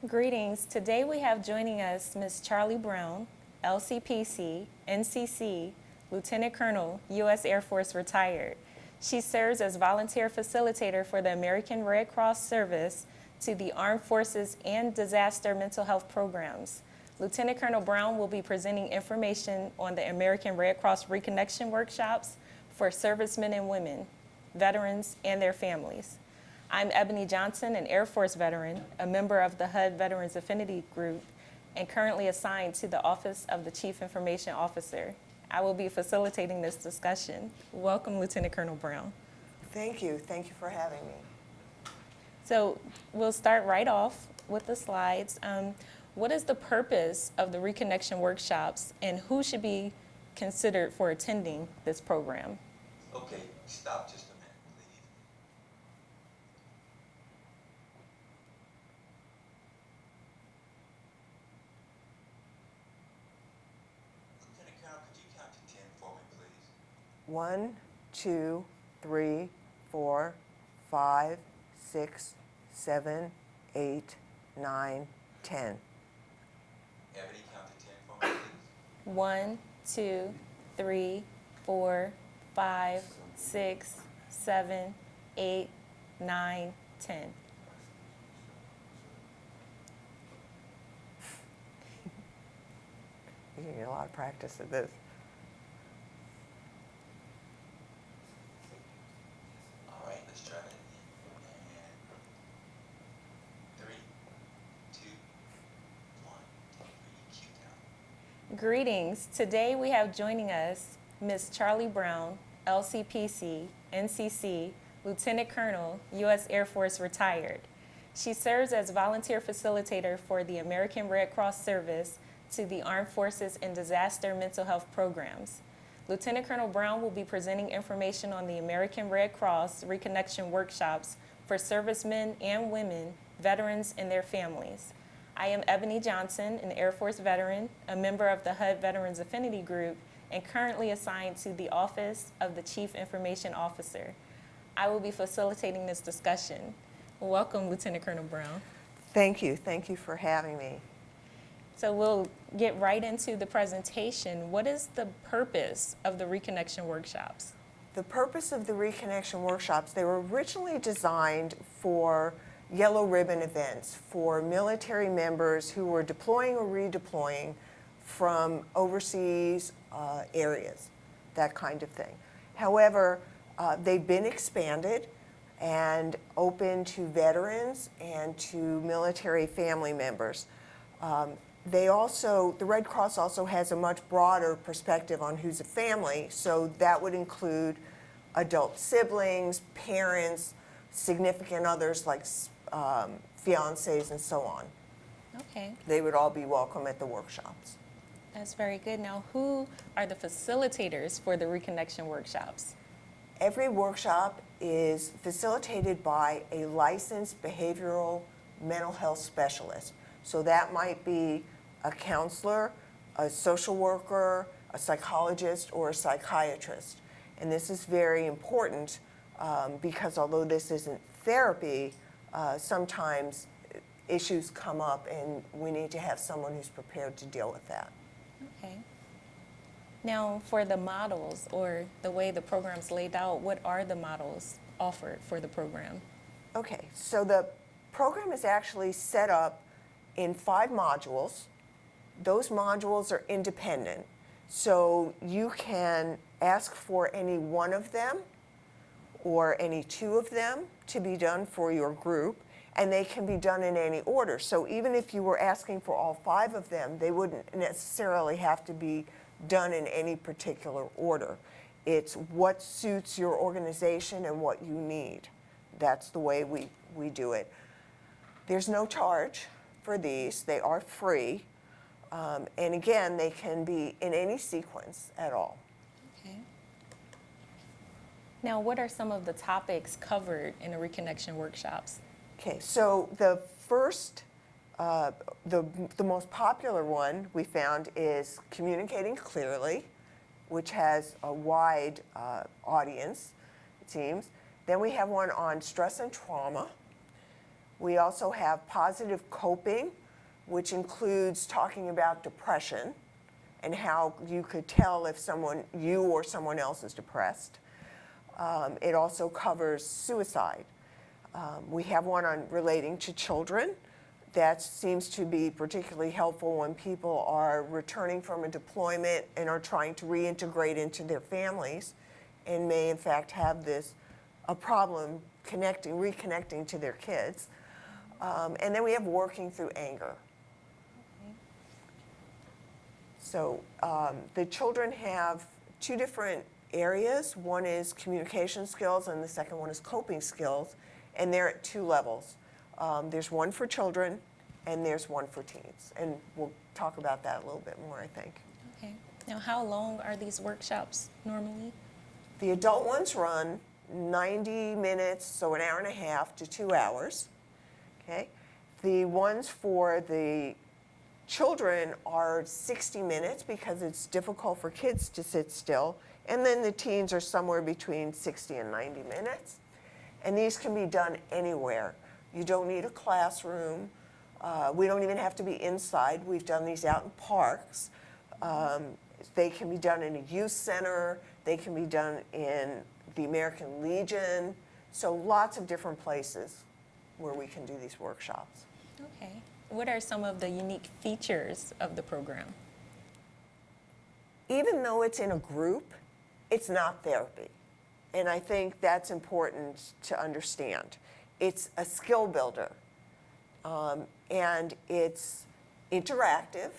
Greetings. Today we have joining us Ms. Charlie Brown, LCPC, NCC, Lieutenant Colonel, U.S. Air Force retired. She serves as volunteer facilitator for the American Red Cross Service to the Armed Forces and Disaster Mental Health Programs. Lieutenant Colonel Brown will be presenting information on the American Red Cross Reconnection workshops for servicemen and women, veterans, and their families. I'm Ebony Johnson, an Air Force veteran, a member of the HUD Veterans Affinity Group, and currently assigned to the Office of the Chief Information Officer. I will be facilitating this discussion. Welcome, Lieutenant Colonel Brown. Thank you. Thank you for having me. So we'll start right off with the slides. What is the purpose of the Reconnection workshops, and who should be considered for attending this program? Okay, stop just a minute, please. Lieutenant Colonel, could you count to 10 for me, please? 1, 2, 3, 4, 5, 6, 7, 8, 9, 10. Ebony, count to 10 for me, please. 1, 2, 3, 4, 5, 6, 7, 8, 9, 10. You can get a lot of practice at this. All right, let's try that again. And 3, 2, 1. Cue down. Greetings. Today we have joining us Ms. Charlie Brown, LCPC, NCC, Lieutenant Colonel, U.S. Air Force retired. She serves as volunteer facilitator for the American Red Cross Service to the Armed Forces and Disaster Mental Health Programs. Lieutenant Colonel Brown will be presenting information on the American Red Cross Reconnection workshops for servicemen and women, veterans, and their families. I am Ebony Johnson, an Air Force veteran, a member of the HUD Veterans Affinity Group, and currently assigned to the Office of the Chief Information Officer. I will be facilitating this discussion. Welcome, Lieutenant Colonel Brown. Thank you. Thank you for having me. So we'll get right into the presentation. What is the purpose of the Reconnection workshops? The purpose of the Reconnection workshops, they were originally designed for yellow ribbon events for military members who were deploying or redeploying from overseas areas, that kind of thing. However, they've been expanded and open to veterans and to military family members. The Red Cross also has a much broader perspective on who's a family, so that would include adult siblings, parents, significant others like fiancés and so on. Okay, They would all be welcome at the workshops. that's very good. Now, who are the facilitators for the Reconnection workshops? Every workshop is facilitated by a licensed behavioral mental health specialist. So that might be a counselor, a social worker, a psychologist, or a psychiatrist. And this is very important because although this isn't therapy, sometimes issues come up and we need to have someone who's prepared to deal with that. Okay. Now, for the models or the way the program's laid out, what are the models offered for the program? Okay, so the program is actually set up in 5 modules. Those modules are independent, so you can ask for any one of them or any 2 of them to be done for your group, and they can be done in any order. So even if you were asking for all 5 of them, they wouldn't necessarily have to be done in any particular order. It's what suits your organization and what you need. That's the way we do it. There's no charge for these. They are free. And again, they can be in any sequence at all. Okay. Now, what are some of the topics covered in the Reconnection workshops? Okay, so the first, the most popular one we found is communicating clearly, which has a wide audience, it seems. Then we have one on stress and trauma. We also have positive coping, which includes talking about depression and how you could tell if you or someone else is depressed. It also covers suicide. We have one on relating to children. That seems to be particularly helpful when people are returning from a deployment and are trying to reintegrate into their families and may in fact have a problem reconnecting to their kids. And then we have working through anger. So the children have two different areas. One is communication skills and the second one is coping skills, and they're at two levels. There's one for children and there's one for teens, and we'll talk about that a little bit more, I think. Okay. Now, how long are these workshops normally? The adult ones run 90 minutes, so an hour and a half to 2 hours. Okay. The ones for the children are 60 minutes because it's difficult for kids to sit still, and then the teens are somewhere between 60 and 90 minutes. And these can be done anywhere. You don't need a classroom. We don't even have to be inside. We've done these out in parks. They can be done in a youth center. They can be done in the American Legion. So lots of different places where we can do these workshops. Okay. What are some of the unique features of the program? Even though it's in a group, it's not therapy. And I think that's important to understand. It's a skill builder, and it's interactive.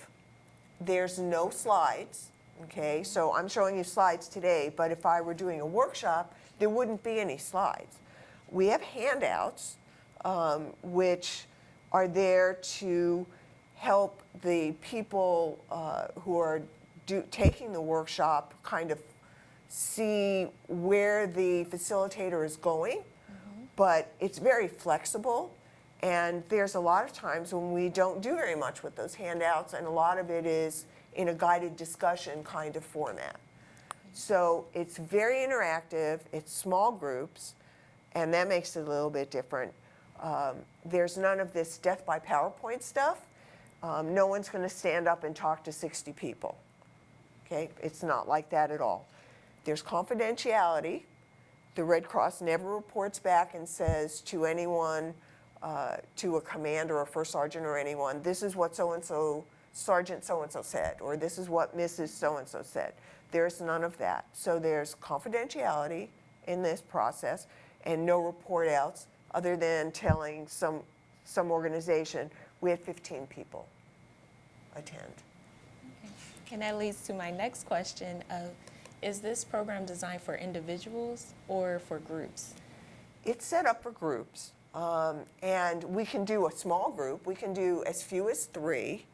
There's no slides, okay? So I'm showing you slides today, but if I were doing a workshop, there wouldn't be any slides. We have handouts, which are there to help the people who are taking the workshop kind of see where the facilitator is going, but it's very flexible, and there's a lot of times when we don't do very much with those handouts, and a lot of it is in a guided discussion kind of format. So it's very interactive, it's small groups, and that makes it a little bit different. There's none of this death by PowerPoint stuff. No one's going to stand up and talk to 60 people. Okay, it's not like that at all. There's confidentiality. The Red Cross never reports back and says to anyone, to a commander or first sergeant or anyone, this is what so-and-so, Sergeant so-and-so said, or this is what Mrs. so-and-so said. There's none of that. So there's confidentiality in this process and no report outs other than telling some organization, we had 15 people attend. Okay. And that leads to my next question of, is this program designed for individuals or for groups? It's set up for groups, and we can do a small group. We can do as few as 3.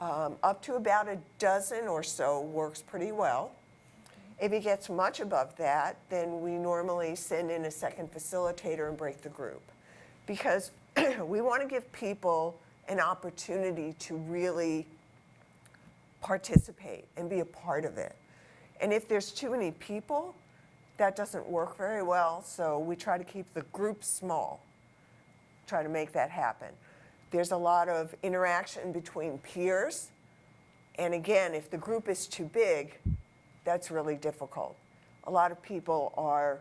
Up to about a dozen or so works pretty well. If it gets much above that, then we normally send in a second facilitator and break the group, because we want to give people an opportunity to really participate and be a part of it. And if there's too many people, that doesn't work very well, so we try to keep the group small, try to make that happen. There's a lot of interaction between peers, and again, if the group is too big, that's really difficult. A lot of people are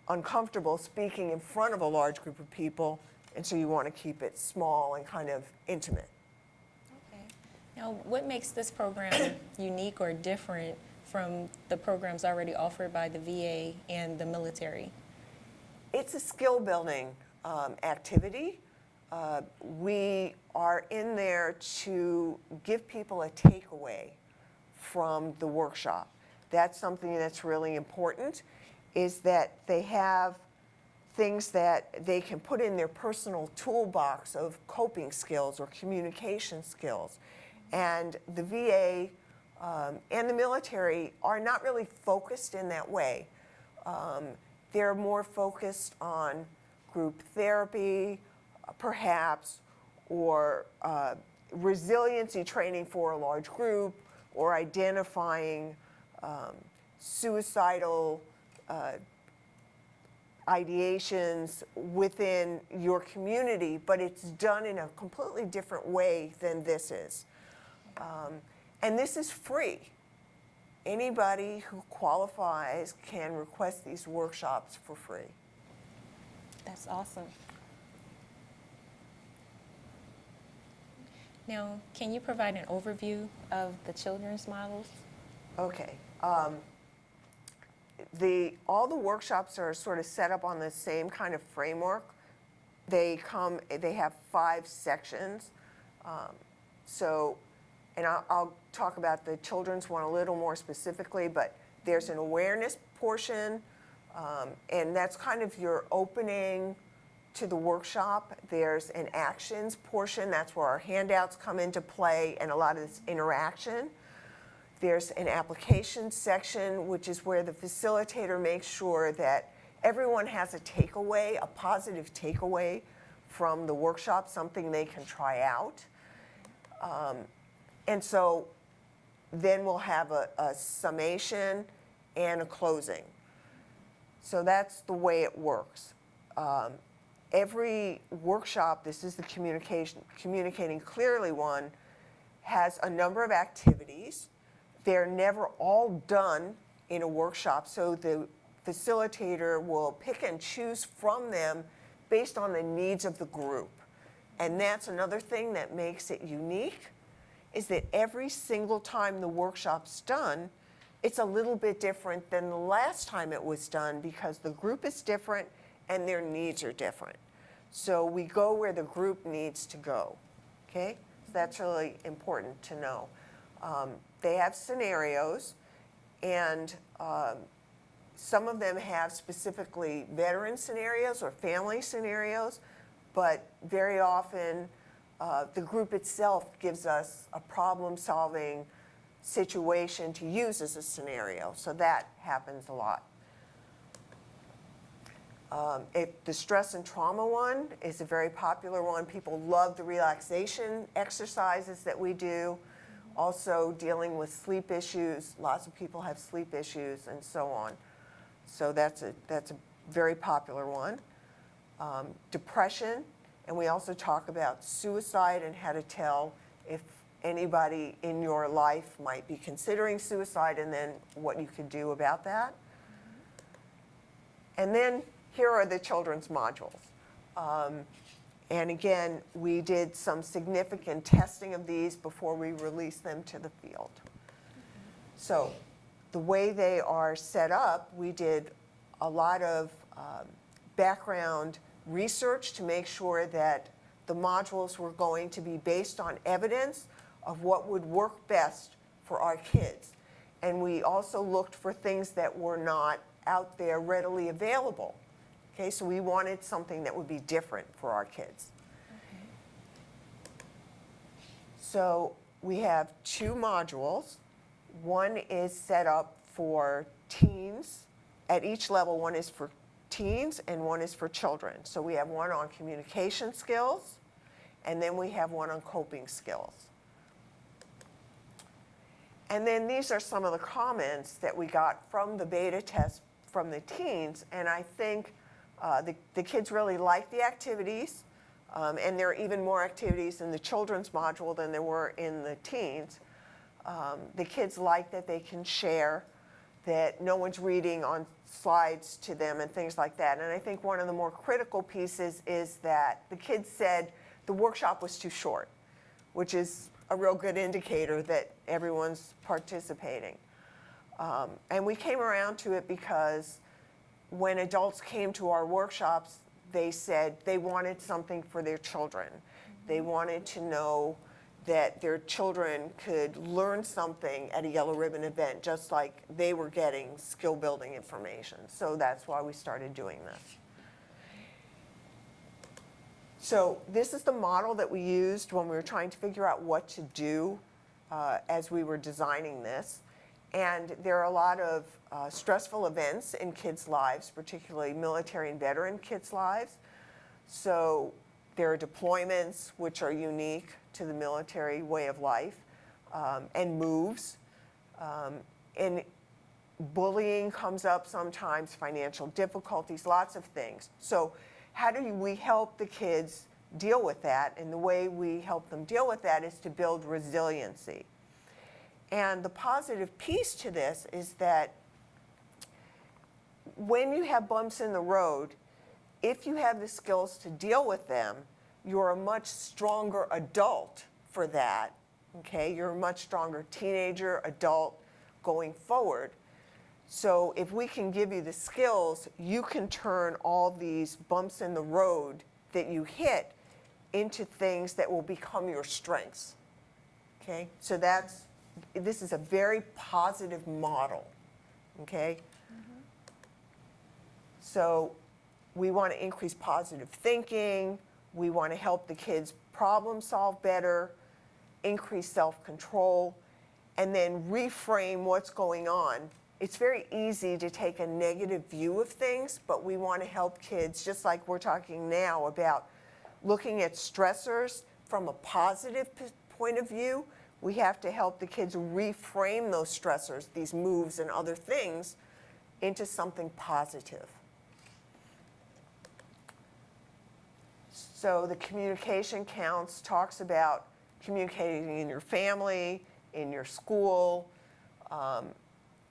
uncomfortable speaking in front of a large group of people, and so you want to keep it small and kind of intimate. Okay. Now, what makes this program unique or different from the programs already offered by the VA and the military? It's a skill building activity. We are in there to give people a takeaway from the workshop. That's something that's really important, is that they have things that they can put in their personal toolbox of coping skills or communication skills. And the VA and the military are not really focused in that way. They're more focused on group therapy, perhaps, or resiliency training for a large group, or identifying suicidal ideations within your community, but it's done in a completely different way than this is. And this is free. Anybody who qualifies can request these workshops for free. That's awesome. Now, can you provide an overview of the children's models? Okay. All the workshops are sort of set up on the same kind of framework. They have 5 sections. And I'll talk about the children's one a little more specifically, but there's an awareness portion, and that's kind of your opening to the workshop. There's an actions portion, that's where our handouts come into play and a lot of this interaction. There's an application section, which is where the facilitator makes sure that everyone has a takeaway, a positive takeaway from the workshop, something they can try out. And so then we'll have a summation and a closing. So that's the way it works. Every workshop, this is the Communicating Clearly one, has a number of activities. They're never all done in a workshop, so the facilitator will pick and choose from them based on the needs of the group. And that's another thing that makes it unique, is that every single time the workshop's done, it's a little bit different than the last time it was done because the group is different and their needs are different. So we go where the group needs to go, okay? So that's really important to know. They have scenarios, and some of them have specifically veteran scenarios or family scenarios, but very often the group itself gives us a problem-solving situation to use as a scenario, so that happens a lot. The stress and trauma one is a very popular one. People love the relaxation exercises that we do. Also dealing with sleep issues. Lots of people have sleep issues and so on. So that's a very popular one. Depression, and we also talk about suicide and how to tell if anybody in your life might be considering suicide and then what you could do about that. And then here are the children's modules. And again, we did some significant testing of these before we released them to the field. So the way they are set up, we did a lot of background research to make sure that the modules were going to be based on evidence of what would work best for our kids. And we also looked for things that were not out there readily available. Okay, so we wanted something that would be different for our kids. Okay. So we have 2 modules. One is set up for teens. At each level, one is for teens and one is for children. So we have one on communication skills, and then we have one on coping skills. And then these are some of the comments that we got from the beta test from the teens, and I think the kids really like the activities, and there are even more activities in the children's module than there were in the teens. The kids like that they can share, that no one's reading on slides to them and things like that. And I think one of the more critical pieces is that the kids said the workshop was too short, which is a real good indicator that everyone's participating. And we came around to it because when adults came to our workshops, they said they wanted something for their children. They wanted to know that their children could learn something at a Yellow Ribbon event, just like they were getting skill building information. So that's why we started doing this. So this is the model that we used when we were trying to figure out what to do as we were designing this. And there are a lot of stressful events in kids' lives, particularly military and veteran kids' lives. So there are deployments which are unique to the military way of life, and moves. And Bullying comes up sometimes, financial difficulties, lots of things. So how do we help the kids deal with that? And the way we help them deal with that is to build resiliency. And the positive piece to this is that when you have bumps in the road, if you have the skills to deal with them, you're a much stronger adult for that, okay? You're a much stronger teenager, adult going forward. So if we can give you the skills, you can turn all these bumps in the road that you hit into things that will become your strengths, okay? So this is a very positive model, okay? So we want to increase positive thinking. We want to help the kids problem solve better, increase self-control, and then reframe what's going on. It's very easy to take a negative view of things, but we want to help kids, just like we're talking now about looking at stressors from a positive point of view. We have to help the kids reframe those stressors, these moves and other things, into something positive. So the communication counts talks about communicating in your family, in your school,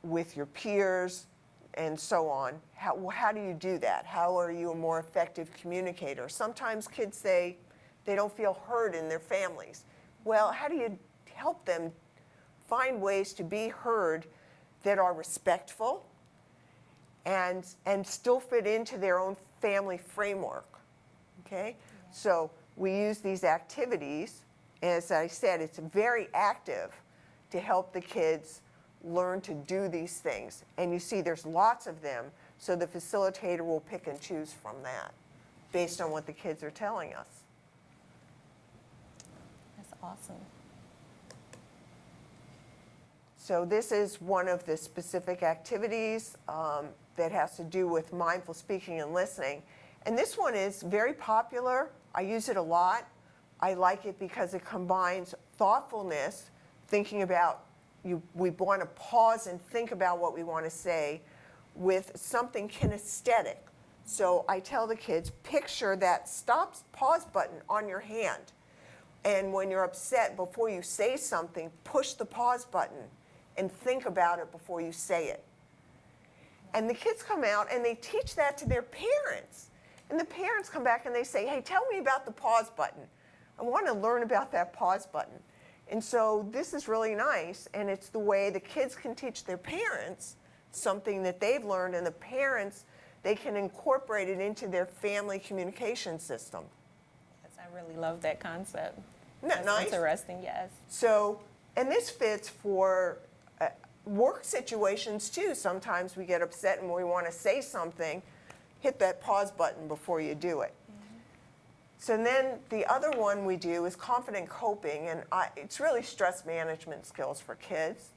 with your peers, and so on. How do you do that? How are you a more effective communicator? Sometimes kids say they don't feel heard in their families. Well, how do you help them find ways to be heard that are respectful and still fit into their own family framework? Okay? So we use these activities. As I said, it's very active to help the kids learn to do these things. And you see there's lots of them, so the facilitator will pick and choose from that based on what the kids are telling us. That's awesome. So this is one of the specific activities that has to do with mindful speaking and listening. And this one is very popular. I use it a lot. I like it because it combines thoughtfulness, thinking about we want to pause and think about what we want to say, with something kinesthetic. So I tell the kids, picture that pause button on your hand. And when you're upset, before you say something, push the pause button and think about it before you say it. And the kids come out and they teach that to their parents. And the parents come back and they say, hey, tell me about the pause button. I want to learn about that pause button. And so this is really nice, and it's the way the kids can teach their parents something that they've learned, and the parents, they can incorporate it into their family communication system. Yes, I really love that concept. Isn't that That's nice? interesting, yes. So, and this fits for work situations too. Sometimes we get upset and we want to say something, hit that pause button before you do it. So then the other one we do is confident coping, and it's really stress management skills for kids.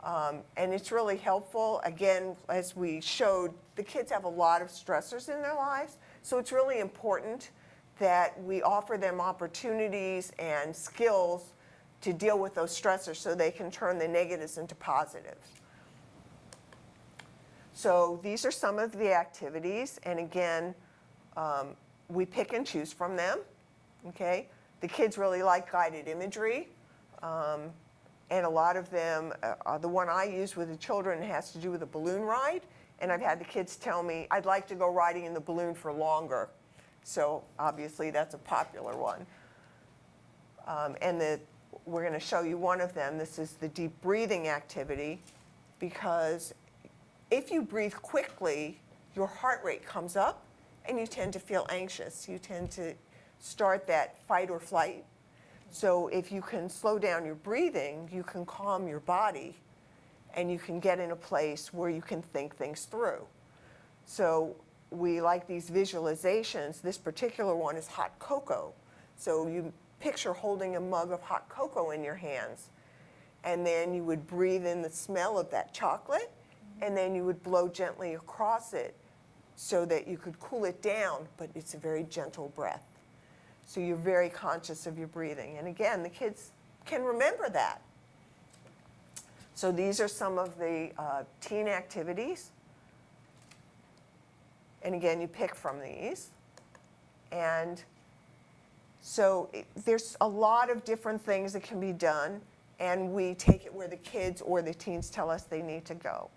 And it's really helpful. Again, as we showed, the kids have a lot of stressors in their lives, so it's really important that we offer them opportunities and skills to deal with those stressors so they can turn the negatives into positives. So these are some of the activities, and again, we pick and choose from them, okay? The kids really like guided imagery, and a lot of them, the one I use with the children has to do with a balloon ride, and I've had the kids tell me, I'd like to go riding in the balloon for longer. So obviously that's a popular one. And we're going to show you one of them. This is the deep breathing activity, because if you breathe quickly, your heart rate comes up, and you tend to feel anxious. You tend to start that fight or flight. So if you can slow down your breathing, you can calm your body, and you can get in a place where you can think things through. So we like these visualizations. This particular one is hot cocoa. So you picture holding a mug of hot cocoa in your hands, and then you would breathe in the smell of that chocolate, and then you would blow gently across it, so that you could cool it down, but it's a very gentle breath. So you're very conscious of your breathing. And again, the kids can remember that. So these are some of the teen activities. And again, you pick from these. And so there's a lot of different things that can be done, and we take it where the kids or the teens tell us they need to go.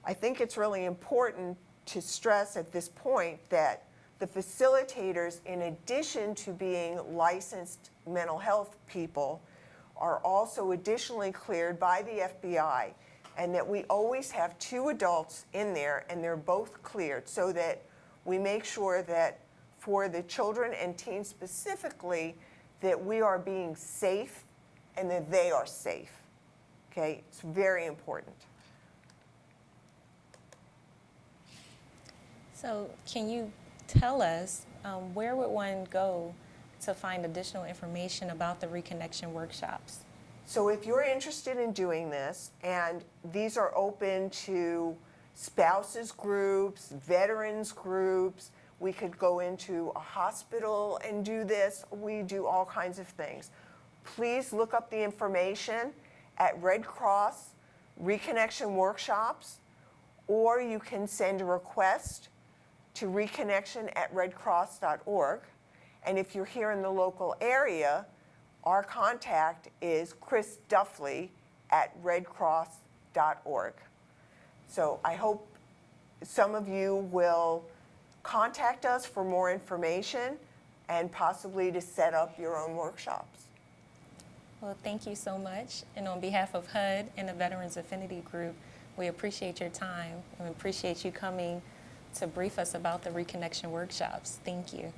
I think it's really important to stress at this point that the facilitators, in addition to being licensed mental health people, are also additionally cleared by the FBI, and that we always have 2 adults in there and they're both cleared, so that we make sure that for the children and teens specifically, that we are being safe and that they are safe. Okay, it's very important. So can you tell us where would one go to find additional information about the Reconnection workshops? So if you're interested in doing this, and these are open to spouses groups, veterans groups, we could go into a hospital and do this. We do all kinds of things. Please look up the information at Red Cross Reconnection Workshops, or you can send a request to reconnection@redcross.org. And if you're here in the local area, our contact is Chris Duffley at redcross.org. So I hope some of you will contact us for more information and possibly to set up your own workshops. Well, thank you so much. And on behalf of HUD and the Veterans Affinity Group, we appreciate your time and appreciate you coming to brief us about the Reconnection workshops. Thank you.